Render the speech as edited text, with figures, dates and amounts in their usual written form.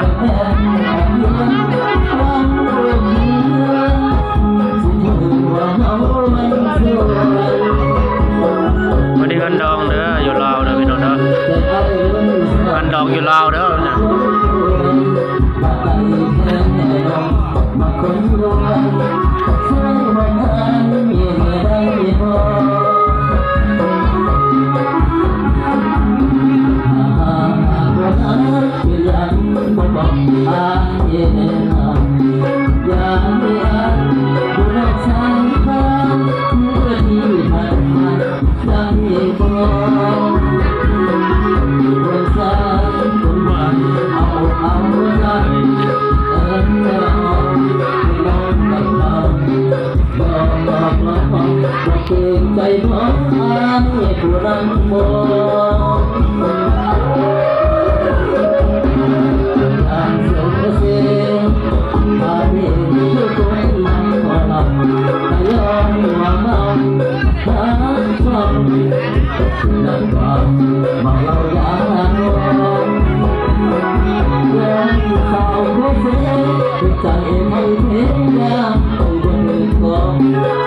วันนี้กันดองเด้ออยู่ลาวเด้อพี่น้องเด้อกันดองอยู่ลาวเด้อเนี่ยใจน้องให้ผู้รังมองการส่งเสียงพาเห็นทุกคนมันขอรับแต่ยอมว่าเมาหาช่องนั่นว่าเมาเราอย่างนั้นยังสาวผู้เสียใจไม่เพียงยามผู้คนอื่นก็